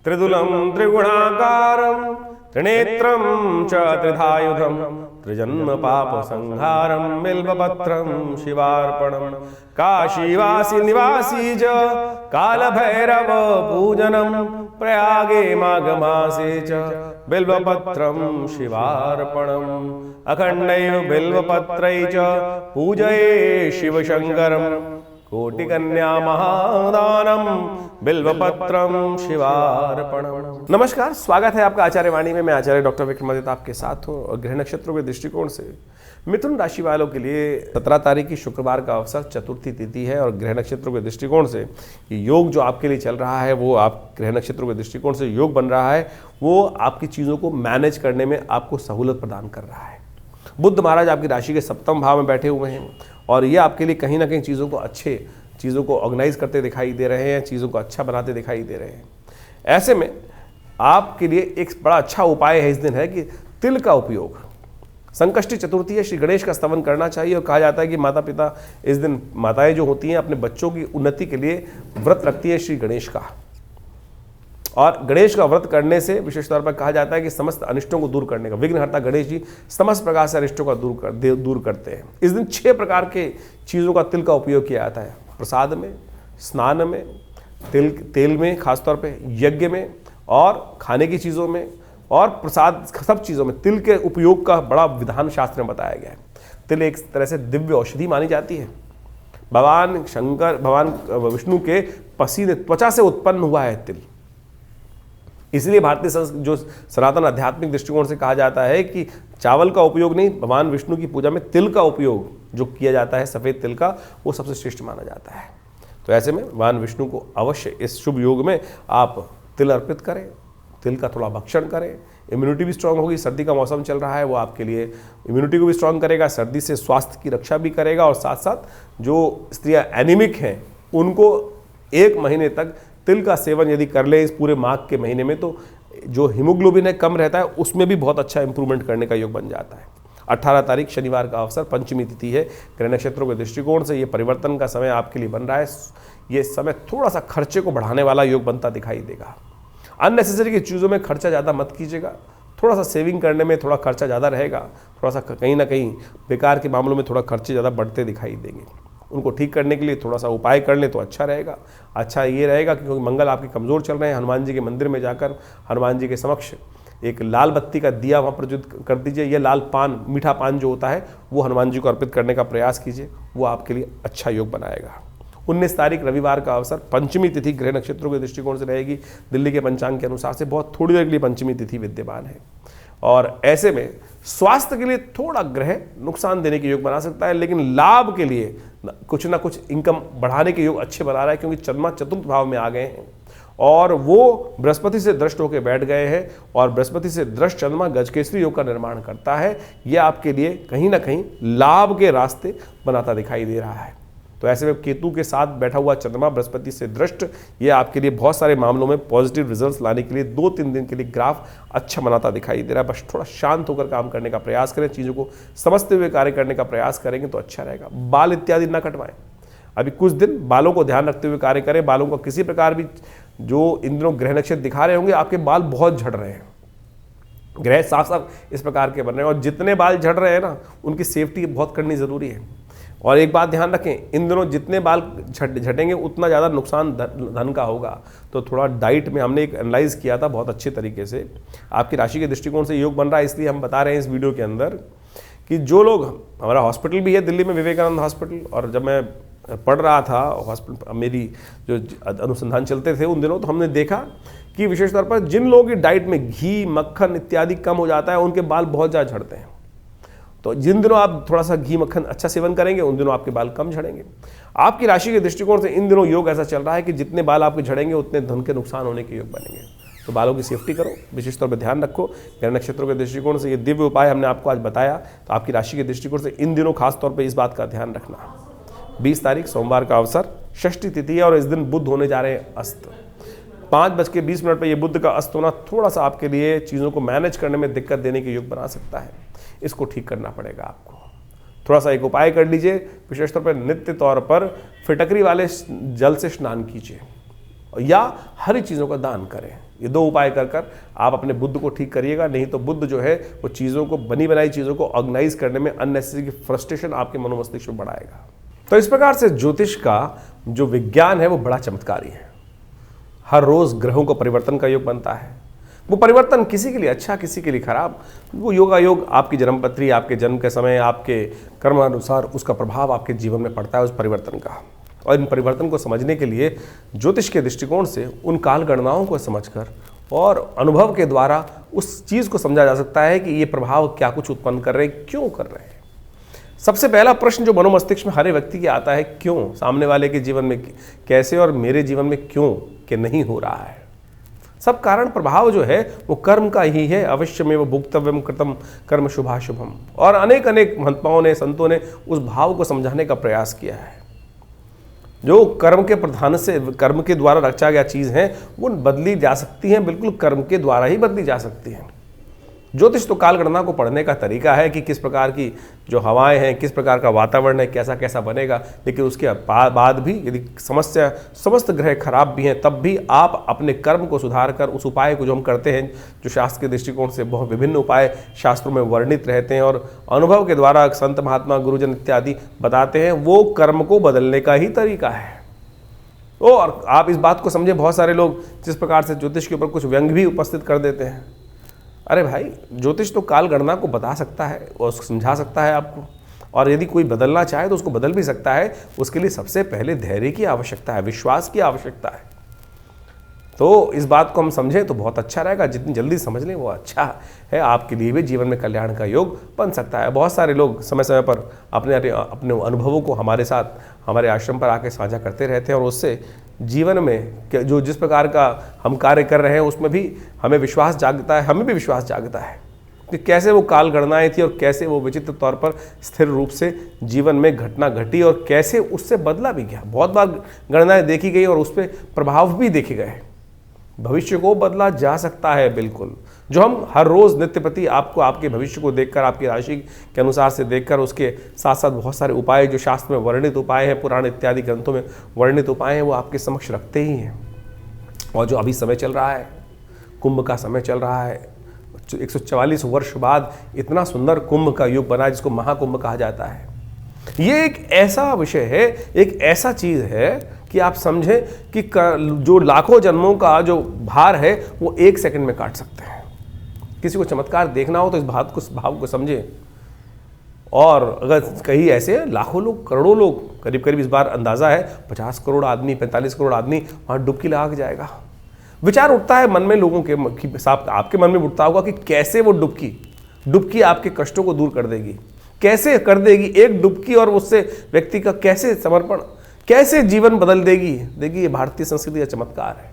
त्रिदुलं त्रिगुणाकारं त्रिनेत्रं च त्रिधायुधं त्रिजन्म पाप संहारं बिल्वपत्रं शिवार्पणं काशीवासी निवासी च कालभैरव पूजनं प्रयागे माघमासे च बिल्वपत्रं शिवार्पणम् अखण्डैव बिल्वपत्रै च पूजये शिवशङ्करम् कोटिकन्या महादानम बिल्वपत्रम शिवार्पणम। नमस्कार, स्वागत है आपका आचार्य वाणी में। मैं आचार्य डॉक्टर विक्रमादित्य आपके साथ हूँ। और ग्रह नक्षत्रों के दृष्टिकोण से मिथुन राशि वालों के लिए 17 तारीख की शुक्रवार का अवसर चतुर्थी तिथि है। और ग्रह नक्षत्रों के दृष्टिकोण से योग जो आपके लिए चल रहा है, वो आप ग्रह नक्षत्रों के दृष्टिकोण से योग बन रहा है, वो आपकी चीज़ों को मैनेज करने में आपको सहूलत प्रदान कर रहा है। बुध महाराज आपकी राशि के 7वें भाव में बैठे हुए हैं और ये आपके लिए कहीं ना कहीं चीज़ों को ऑर्गेनाइज करते दिखाई दे रहे हैं, चीज़ों को अच्छा बनाते दिखाई दे रहे हैं। ऐसे में आपके लिए एक बड़ा अच्छा उपाय है इस दिन है कि तिल का उपयोग, संकष्टी चतुर्थी है, श्री गणेश का स्तवन करना चाहिए। और कहा जाता है कि माता पिता इस दिन, माताएं जो होती हैं, अपने बच्चों की उन्नति के लिए व्रत रखती है श्री गणेश का। और गणेश का व्रत करने से विशेष तौर पर कहा जाता है कि समस्त अनिष्टों को दूर करने का, विघ्नहर्ता गणेश जी समस्त प्रकार से अनिष्टों का दूर करते हैं। इस दिन 6 प्रकार के चीज़ों का तिल का उपयोग किया जाता है। प्रसाद में, स्नान में, तेल में, खासतौर पे यज्ञ में, और खाने की चीज़ों में, और प्रसाद, सब चीज़ों में तिल के उपयोग का बड़ा विधान शास्त्र में बताया गया है। तिल एक तरह से दिव्य औषधि मानी जाती है। भगवान विष्णु के पसीने त्वचा से उत्पन्न हुआ है तिल। इसलिए भारतीय जो सनातन आध्यात्मिक दृष्टिकोण से कहा जाता है कि चावल का उपयोग नहीं, भगवान विष्णु की पूजा में तिल का उपयोग जो किया जाता है, सफ़ेद तिल का, वो सबसे श्रेष्ठ माना जाता है। तो ऐसे में भगवान विष्णु को अवश्य इस शुभ योग में आप तिल अर्पित करें, तिल का थोड़ा भक्षण करें। इम्यूनिटी भी स्ट्रांग होगी। सर्दी का मौसम चल रहा है, वो आपके लिए इम्यूनिटी को भी स्ट्रांग करेगा, सर्दी से स्वास्थ्य की रक्षा भी करेगा। और साथ साथ जो स्त्रियाँ एनीमिक हैं, उनको 1 महीने तक तिल का सेवन यदि कर ले इस पूरे माघ के महीने में, तो जो हीमोग्लोबिन है कम रहता है, उसमें भी बहुत अच्छा इंप्रूवमेंट करने का योग बन जाता है। 18 तारीख शनिवार का अवसर, पंचमी तिथि है। ग्रह नक्षत्रों के दृष्टिकोण से ये परिवर्तन का समय आपके लिए बन रहा है। ये समय थोड़ा सा खर्चे को बढ़ाने वाला योग बनता दिखाई देगा। अननेसेसरी की चीज़ों में खर्चा ज़्यादा मत कीजिएगा। थोड़ा सा सेविंग करने में थोड़ा खर्चा ज़्यादा रहेगा। थोड़ा सा कहीं ना कहीं बेकार के मामलों में थोड़ा खर्चे ज़्यादा बढ़ते दिखाई देंगे। उनको ठीक करने के लिए थोड़ा सा उपाय कर लें तो अच्छा रहेगा। अच्छा ये रहेगा क्योंकि मंगल आपके कमज़ोर चल रहे हैं। हनुमान जी के मंदिर में जाकर हनुमान जी के समक्ष एक लाल बत्ती का दिया वहाँ प्रज्वलित कर दीजिए। यह लाल पान, मीठा पान जो होता है, वो हनुमान जी को अर्पित करने का प्रयास कीजिए। वो आपके लिए अच्छा योग बनाएगा। 19 तारीख रविवार का अवसर, पंचमी तिथि ग्रह नक्षत्रों के दृष्टिकोण से रहेगी। दिल्ली के पंचांग के अनुसार से बहुत थोड़ी देर के लिए पंचमी तिथि विद्यमान है। और ऐसे में स्वास्थ्य के लिए थोड़ा ग्रह नुकसान देने के योग बना सकता है, लेकिन लाभ के लिए कुछ ना कुछ इनकम बढ़ाने के योग अच्छे बना रहा है, क्योंकि चंद्रमा चतुर्थ भाव में आ गए हैं और वो बृहस्पति से दृष्ट होकर बैठ गए हैं। और बृहस्पति से दृष्ट चंद्रमा गजकेसरी योग का निर्माण करता है। यह आपके लिए कहीं ना कहीं लाभ के रास्ते बनाता दिखाई दे रहा है। तो ऐसे में केतु के साथ बैठा हुआ चंद्रमा बृहस्पति से दृष्ट, ये आपके लिए बहुत सारे मामलों में पॉजिटिव रिजल्ट्स लाने के लिए 2-3 दिन के लिए ग्राफ अच्छा बनाता दिखाई दे रहा है। बस थोड़ा शांत होकर काम करने का प्रयास करें, चीज़ों को समझते हुए कार्य करने का प्रयास करेंगे तो अच्छा रहेगा। बाल इत्यादि ना कटवाएं। अभी कुछ दिन बालों को ध्यान रखते हुए कार्य करें। बालों का किसी प्रकार भी, जो इन दिनों ग्रह नक्षत्र दिखा रहे होंगे, आपके बाल बहुत झड़ रहे हैं, ग्रह साफ साफ इस प्रकार के बन रहे हैं। और जितने बाल झड़ रहे हैं ना, उनकी सेफ्टी बहुत करनी ज़रूरी है। और एक बात ध्यान रखें, इन दिनों जितने बाल झटेंगे उतना ज़्यादा नुकसान धन का होगा। तो थोड़ा डाइट में हमने एक एनालाइज किया था बहुत अच्छे तरीके से। आपकी राशि के दृष्टिकोण से योग बन रहा है, इसलिए हम बता रहे हैं इस वीडियो के अंदर कि जो लोग, हमारा हॉस्पिटल भी है दिल्ली में, विवेकानंद हॉस्पिटल, और जब मैं पढ़ रहा था हॉस्पिटल, मेरी जो अनुसंधान चलते थे उन दिनों, तो हमने देखा कि विशेष तौर पर जिन लोगों की डाइट में घी, मक्खन इत्यादि कम हो जाता है, उनके बाल बहुत ज़्यादा झड़ते हैं। तो जिन दिनों आप थोड़ा सा घी मक्खन अच्छा सेवन करेंगे, उन दिनों आपके बाल कम झड़ेंगे। आपकी राशि के दृष्टिकोण से इन दिनों योग ऐसा चल रहा है कि जितने बाल आपके झड़ेंगे उतने धन के नुकसान होने के योग बनेंगे। तो बालों की सेफ्टी करो, विशेष तौर पर ध्यान रखो। ग्रह नक्षत्रों के दृष्टिकोण से ये दिव्य उपाय हमने आपको आज बताया। तो आपकी राशि के दृष्टिकोण से इन दिनों खास तौर पर इस बात का ध्यान रखना। 20 तारीख सोमवार का अवसर, षष्ठी तिथि है और इस दिन बुध होने जा रहे हैं अस्त। 5:20 पर यह बुध का अस्त होना थोड़ा सा आपके लिए चीज़ों को मैनेज करने में दिक्कत देने के योग बना सकता है। इसको ठीक करना पड़ेगा आपको। थोड़ा सा एक उपाय कर लीजिए, विशेष तौर पर नित्य तौर पर फिटकरी वाले जल से स्नान कीजिए या हरी चीज़ों का दान करें। ये 2 उपाय कर कर आप अपने बुद्ध को ठीक करिएगा, नहीं तो बुद्ध जो है वो चीज़ों को, बनी बनाई चीज़ों को ऑर्गेनाइज करने में अननेसेसरी फ्रस्ट्रेशन आपके मनोमस्तिष्क में बढ़ाएगा। तो इस प्रकार से ज्योतिष का जो विज्ञान है वो बड़ा चमत्कारी है। हर रोज ग्रहों को परिवर्तन का योग बनता है। वो परिवर्तन किसी के लिए अच्छा, किसी के लिए खराब। वो योगा योग आपकी जन्मपत्री, आपके जन्म के समय, आपके कर्मानुसार उसका प्रभाव आपके जीवन में पड़ता है उस परिवर्तन का। और इन परिवर्तन को समझने के लिए ज्योतिष के दृष्टिकोण से उन काल गणनाओं को समझकर और अनुभव के द्वारा उस चीज़ को समझा जा सकता है कि ये प्रभाव क्या कुछ उत्पन्न कर रहे हैं, क्यों कर रहे हैं। सबसे पहला प्रश्न जो मनोमस्तिष्क में हर व्यक्ति के आता है, क्यों? सामने वाले के जीवन में कैसे और मेरे जीवन में क्यों कि नहीं हो रहा है। सब कारण प्रभाव जो है वो कर्म का ही है। अवश्यमेव भुक्तव्यम कृतम कर्म शुभाशुभम। और अनेक अनेक महात्माओं ने, संतों ने उस भाव को समझाने का प्रयास किया है। जो कर्म के प्रधान से, कर्म के द्वारा रचा गया चीज़ है वो बदली जा सकती हैं, बिल्कुल कर्म के द्वारा ही बदली जा सकती हैं। ज्योतिष तो कालगणना को पढ़ने का तरीका है कि किस प्रकार की जो हवाएं हैं, किस प्रकार का वातावरण है, कैसा कैसा बनेगा। लेकिन उसके बाद भी यदि समस्त ग्रह खराब भी हैं, तब भी आप अपने कर्म को सुधार कर उस उपाय को जो हम करते हैं, जो शास्त्र के दृष्टिकोण से बहुत विभिन्न उपाय शास्त्रों में वर्णित रहते हैं और अनुभव के द्वारा संत महात्मा गुरुजन इत्यादि बताते हैं, वो कर्म को बदलने का ही तरीका है। और आप इस बात को समझें, बहुत सारे लोग जिस प्रकार से ज्योतिष के ऊपर कुछ व्यंग भी उपस्थित कर देते हैं। अरे भाई, ज्योतिष तो काल गणना को बता सकता है और उसको समझा सकता है आपको, और यदि कोई बदलना चाहे तो उसको बदल भी सकता है। उसके लिए सबसे पहले धैर्य की आवश्यकता है, विश्वास की आवश्यकता है। तो इस बात को हम समझें तो बहुत अच्छा रहेगा। जितनी जल्दी समझ लें वो अच्छा है, आपके लिए भी जीवन में कल्याण का योग बन सकता है। बहुत सारे लोग समय समय पर अपने अनुभवों को हमारे साथ, हमारे आश्रम पर आके साझा करते रहते हैं और उससे जीवन में जो जिस प्रकार का हम कार्य कर रहे हैं उसमें भी हमें विश्वास जागता है, हमें भी विश्वास जागता है कि कैसे वो काल गणनाएं थी और कैसे वो विचित्र तौर पर स्थिर रूप से जीवन में घटना घटी और कैसे उससे बदला भी गया। बहुत बार गणनाएं देखी गई और उस पर प्रभाव भी देखे गए। भविष्य को बदला जा सकता है बिल्कुल। जो हम हर रोज़ नित्य प्रति आपको आपके भविष्य को देखकर, आपकी राशि के अनुसार से देखकर, उसके साथ साथ बहुत सारे उपाय जो शास्त्र में वर्णित उपाय हैं, पुराण इत्यादि ग्रंथों में वर्णित उपाय हैं, वो आपके समक्ष रखते ही हैं। और जो अभी समय चल रहा है, कुंभ का समय चल रहा है, 144 वर्ष बाद इतना सुंदर कुंभ का युग बना जिसको महाकुंभ कहा जाता है। ये एक ऐसा विषय है, एक ऐसा चीज़ है कि आप समझें कि जो लाखों जन्मों का जो भार है वो 1 सेकंड में काट सकते हैं। किसी को चमत्कार देखना हो तो इस भाव को समझें। और अगर कहीं ऐसे लाखों लोग, करोड़ों लोग, करीब करीब इस बार अंदाजा है 50 करोड़ आदमी, 45 करोड़ आदमी वहाँ डुबकी लगा के जाएगा। विचार उठता है मन में लोगों के साथ, आपके मन में उठता होगा कि कैसे वो डुबकी आपके कष्टों को दूर कर देगी, कैसे कर देगी एक डुबकी, और उससे व्यक्ति का कैसे समर्पण, कैसे जीवन बदल देगी। देखिए, ये भारतीय संस्कृति का चमत्कार है।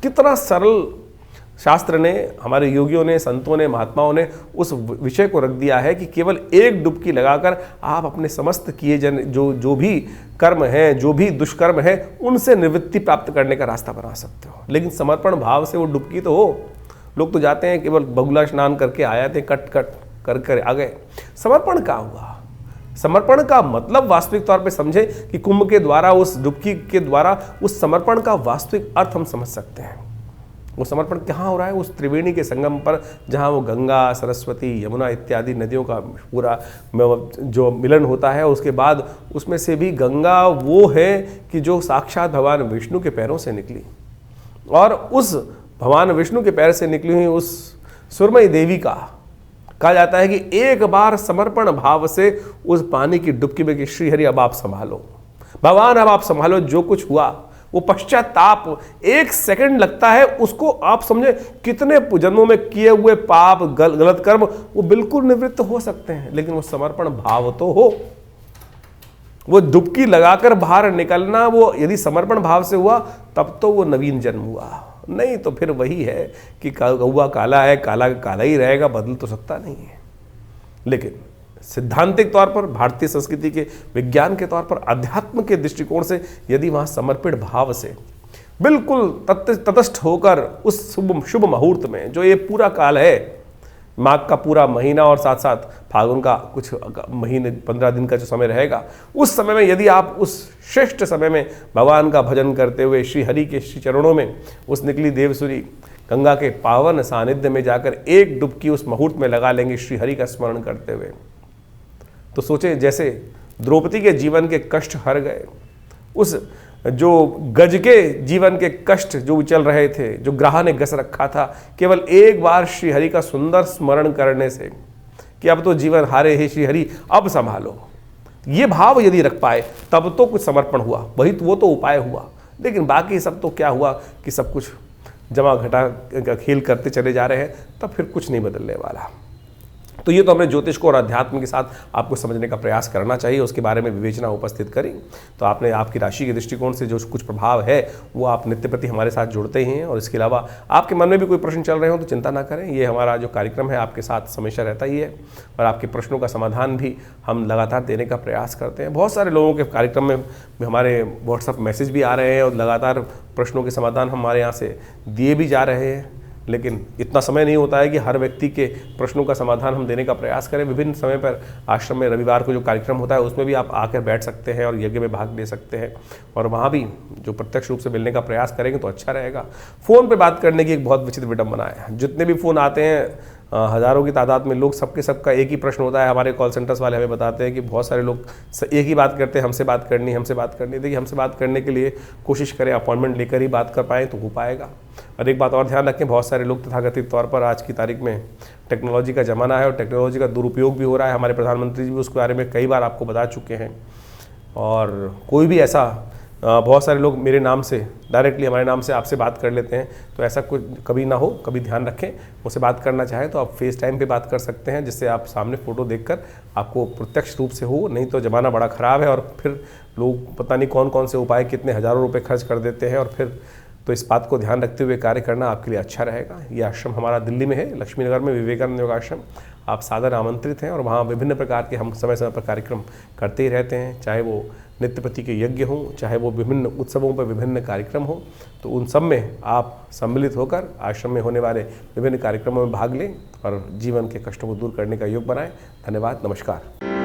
कितना सरल शास्त्र ने, हमारे योगियों ने, संतों ने, महात्माओं ने उस विषय को रख दिया है कि केवल एक डुबकी लगाकर आप अपने समस्त किए जो भी कर्म हैं, जो भी दुष्कर्म है, उनसे निवृत्ति प्राप्त करने का रास्ता बना सकते हो। लेकिन समर्पण भाव से वो डुबकी तो हो। लोग तो जाते हैं केवल बगुला स्नान करके आए थे, कट कर आ गए। समर्पण क्या हुआ? समर्पण का मतलब वास्तविक तौर पे समझे कि कुंभ के द्वारा, उस डुबकी के द्वारा उस समर्पण का वास्तविक अर्थ हम समझ सकते हैं। वो समर्पण कहाँ हो रहा है? उस त्रिवेणी के संगम पर, जहाँ वो गंगा, सरस्वती, यमुना इत्यादि नदियों का पूरा जो मिलन होता है। उसके बाद उसमें से भी गंगा वो है कि जो साक्षात भगवान विष्णु के पैरों से निकली, और उस भगवान विष्णु के पैर से निकली हुई उस सुरमई देवी का कहा जाता है कि एक बार समर्पण भाव से उस पानी की डुबकी में कि श्रीहरि अब आप संभालो, भगवान अब आप संभालो। जो कुछ हुआ वो पश्चाताप 1 सेकंड लगता है, उसको आप समझे कितने जन्मों में किए हुए पाप, गलत कर्म वो बिल्कुल निवृत्त हो सकते हैं। लेकिन वो समर्पण भाव तो हो, वो डुबकी लगाकर बाहर निकलना, वो यदि समर्पण भाव से हुआ तब तो वो नवीन जन्म हुआ। नहीं तो फिर वही है कि कौवा काला है, काला काला ही रहेगा, बदल तो सकता नहीं है। लेकिन सिद्धांतिक तौर पर, भारतीय संस्कृति के विज्ञान के तौर पर, अध्यात्म के दृष्टिकोण से यदि वहाँ समर्पित भाव से बिल्कुल तटस्थ होकर उस शुभ मुहूर्त में, जो ये पूरा काल है, माघ का पूरा महीना और साथ साथ फागुन का कुछ महीने 15 दिन का जो समय रहेगा, उस समय में यदि आप उस श्रेष्ठ समय में भगवान का भजन करते हुए श्री हरि के श्री चरणों में उस निकली देवसुरी गंगा के पावन सानिध्य में जाकर एक डुबकी उस मुहूर्त में लगा लेंगे श्री हरि का स्मरण करते हुए, तो सोचे जैसे द्रौपदी के जीवन के कष्ट हर गए, उस जो गज के जीवन के कष्ट जो चल रहे थे, जो ग्राह ने गस रखा था, केवल एक बार श्री हरि का सुंदर स्मरण करने से कि अब तो जीवन हारे हे श्री हरि अब संभालो, ये भाव यदि रख पाए तब तो कुछ समर्पण हुआ, वही तो वो तो उपाय हुआ। लेकिन बाकी सब तो क्या हुआ कि सब कुछ जमा घटा का खेल करते चले जा रहे हैं, तब फिर कुछ नहीं बदलने वाला। तो ये तो हमने ज्योतिष को और अध्यात्म के साथ आपको समझने का प्रयास करना चाहिए, उसके बारे में विवेचना उपस्थित करी। तो आपने आपकी राशि के दृष्टिकोण से जो कुछ प्रभाव है वो आप नित्य प्रति हमारे साथ जुड़ते ही हैं। और इसके अलावा आपके मन में भी कोई प्रश्न चल रहे हो तो चिंता ना करें, ये हमारा जो कार्यक्रम है आपके साथ हमेशा रहता ही है और आपके प्रश्नों का समाधान भी हम लगातार देने का प्रयास करते हैं। बहुत सारे लोगों के कार्यक्रम में हमारे व्हाट्सएप मैसेज भी आ रहे हैं और लगातार प्रश्नों के समाधान हमारे यहाँ से दिए भी जा रहे हैं, लेकिन इतना समय नहीं होता है कि हर व्यक्ति के प्रश्नों का समाधान हम देने का प्रयास करें। विभिन्न समय पर आश्रम में रविवार को जो कार्यक्रम होता है उसमें भी आप आकर बैठ सकते हैं और यज्ञ में भाग ले सकते हैं और वहाँ भी जो प्रत्यक्ष रूप से मिलने का प्रयास करेंगे तो अच्छा रहेगा। फ़ोन पे बात करने की एक बहुत विचित्र विडंबना है, जितने भी फ़ोन आते हैं हज़ारों की तादाद में लोग, सबके सबका एक ही प्रश्न होता है। हमारे कॉल सेंटर्स वाले हमें बताते हैं कि बहुत सारे लोग एक ही बात करते हैं, हमसे बात करनी, हमसे बात करनी। देखिए, हमसे बात करने के लिए कोशिश करें अपॉइंटमेंट लेकर ही बात कर पाएँ तो हो पाएगा। और एक बात और ध्यान रखें, बहुत सारे लोग तथाकथित तौर पर आज की तारीख में टेक्नोलॉजी का ज़माना है और टेक्नोलॉजी का दुरुपयोग भी हो रहा है। हमारे प्रधानमंत्री जी भी उसके बारे में कई बार आपको बता चुके हैं। और कोई भी ऐसा बहुत सारे लोग मेरे नाम से डायरेक्टली हमारे नाम से आपसे बात कर लेते हैं, तो ऐसा कुछ कभी ना हो, कभी ध्यान रखें। मुझसे बात करना चाहे तो आप फेस टाइम पे बात कर सकते हैं, जिससे आप सामने फ़ोटो देखकर आपको प्रत्यक्ष रूप से हो। नहीं तो ज़माना बड़ा ख़राब है और फिर लोग पता नहीं कौन कौन से उपाय कितने हज़ारों रुपये खर्च कर देते हैं और फिर तो इस बात को ध्यान रखते हुए कार्य करना आपके लिए अच्छा रहेगा। ये आश्रम हमारा दिल्ली में है, लक्ष्मी नगर में, विवेकानंद योग आश्रम। आप सादर आमंत्रित हैं और वहाँ विभिन्न प्रकार के हम समय समय पर कार्यक्रम करते ही रहते हैं, चाहे वो नित्य प्रति के यज्ञ हों, चाहे वो विभिन्न उत्सवों पर विभिन्न कार्यक्रम हों। तो उन सब में आप सम्मिलित होकर आश्रम में होने वाले विभिन्न कार्यक्रमों में भाग लें और जीवन के कष्टों को दूर करने का योग बनाएं। धन्यवाद, नमस्कार।